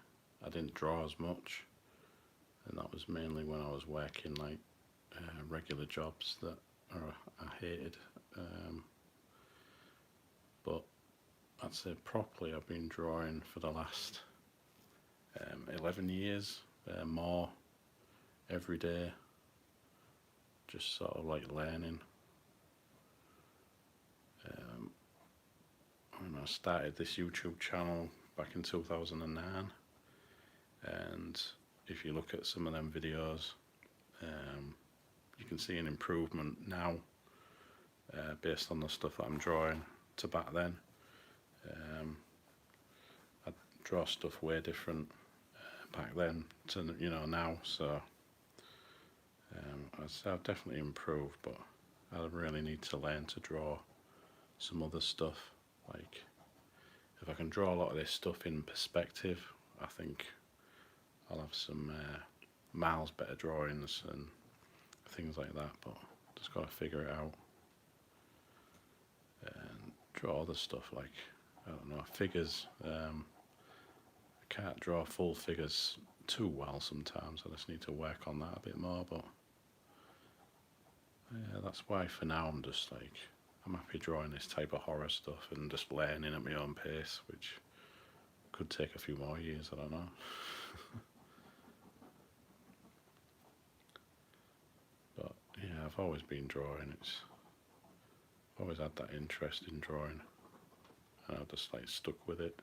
I didn't draw as much, and that was mainly when I was working like regular jobs that I hated. But I'd say properly I've been drawing for the last 11 years, more every day, just sort of like learning when I started this YouTube channel back in 2009, and if you look at some of them videos, you can see an improvement now based on the stuff that I'm drawing to back then. I draw stuff way different back then to now, so I'd say I've definitely improved, but I really need to learn to draw some other stuff. Like, if I can draw a lot of this stuff in perspective, I think I'll have some miles better drawings and things like that, but just got to figure it out and draw other stuff like, I don't know, figures. I can't draw full figures too well sometimes. I just need to work on that a bit more, but yeah, that's why for now I'm happy drawing this type of horror stuff and just learning at my own pace, which could take a few more years, I don't know. But yeah, I've always been drawing. I've always had that interest in drawing, and I've just stuck with it.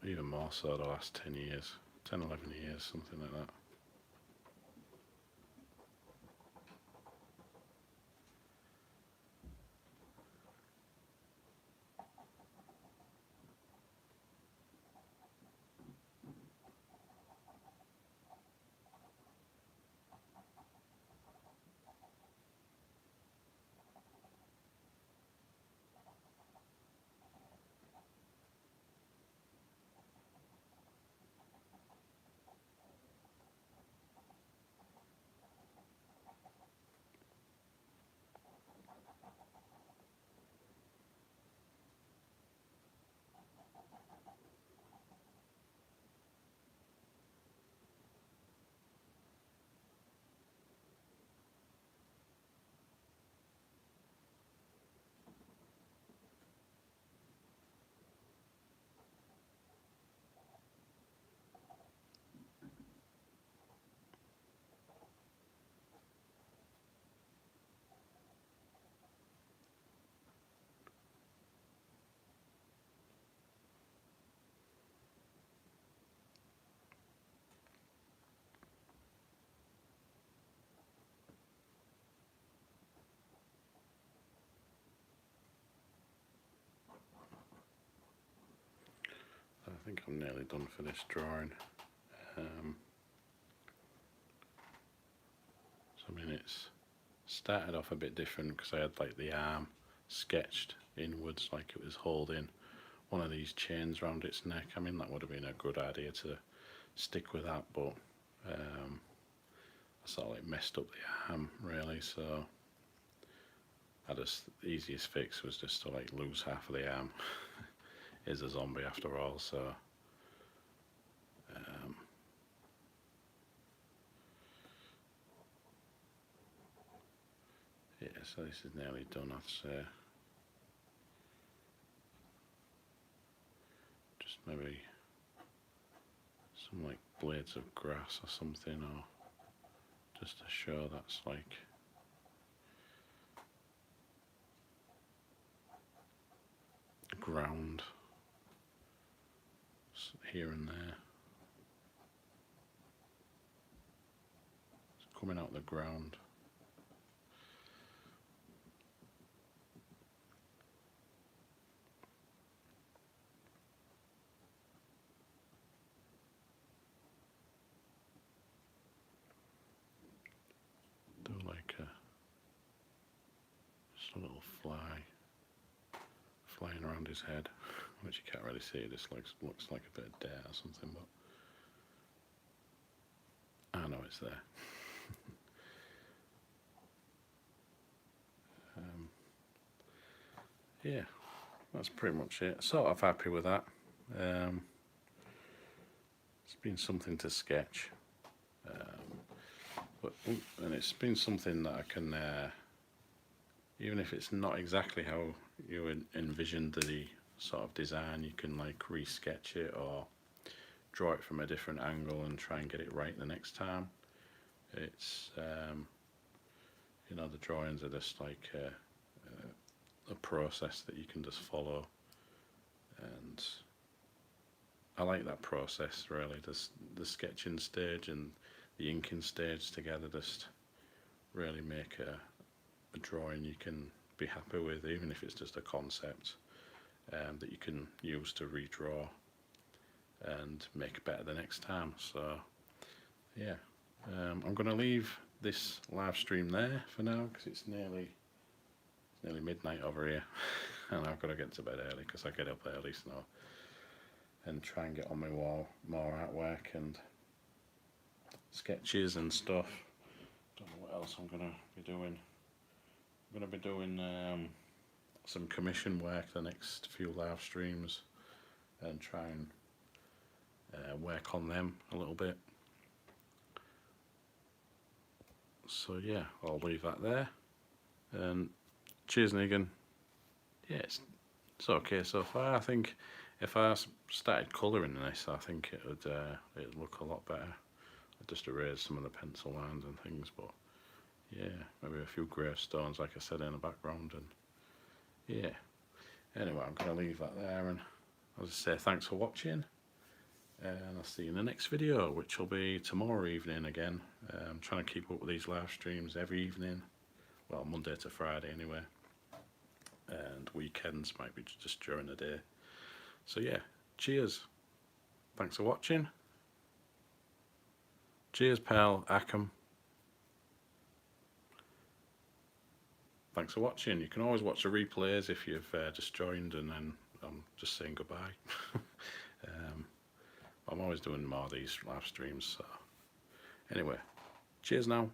Even more so the last 10 years, 10, 11 years, something like that. I think I'm nearly done for this drawing. So I mean, it's started off a bit different because I had the arm sketched inwards, like it was holding one of these chains around its neck. I mean, that would have been a good idea to stick with that, but I sort of messed up the arm really, so the easiest fix was just to lose half of the arm. Is a zombie after all, so yeah, so this is nearly done, I'd say. Just maybe some blades of grass or something, or just to show that's ground here and there. It's coming out the ground. Do just a little fly flying around his head, which you can't really see. It just looks like a bit of dirt or something, but I know it's there. Yeah, that's pretty much it. Sort of happy with that. It's been something to sketch, and it's been something that I can, even if it's not exactly how you envisioned the sort of design, you can re-sketch it or draw it from a different angle and try and get it right the next time. It's the drawings are just a process that you can just follow, and I like that process really. The sketching stage and the inking stage together just really make a drawing you can be happy with, even if it's just a concept that you can use to redraw and make it better the next time. So yeah, I'm going to leave this live stream there for now because it's nearly midnight over here and I've got to get to bed early because I get up early, so and try and get on my wall more artwork and sketches and stuff. Don't know what else I'm going to be doing. I'm going to be doing some commission work the next few live streams and try and work on them a little bit. So yeah, I'll leave that there. And cheers, Negan. Yeah, it's okay so far. I think if I started colouring this, I think it'd look a lot better. I'd just erase some of the pencil lines and things, but yeah, maybe a few gravestones, like I said, in the background, and yeah. Anyway, I'm going to leave that there, and I'll just say thanks for watching, and I'll see you in the next video, which will be tomorrow evening again. I'm trying to keep up with these live streams every evening, well, Monday to Friday anyway, and weekends might be just during the day. So yeah, cheers. Thanks for watching. Cheers, pal Ackham. Thanks for watching. You can always watch the replays if you've just joined, and then I'm just saying goodbye. I'm always doing more of these live streams. So anyway, cheers now.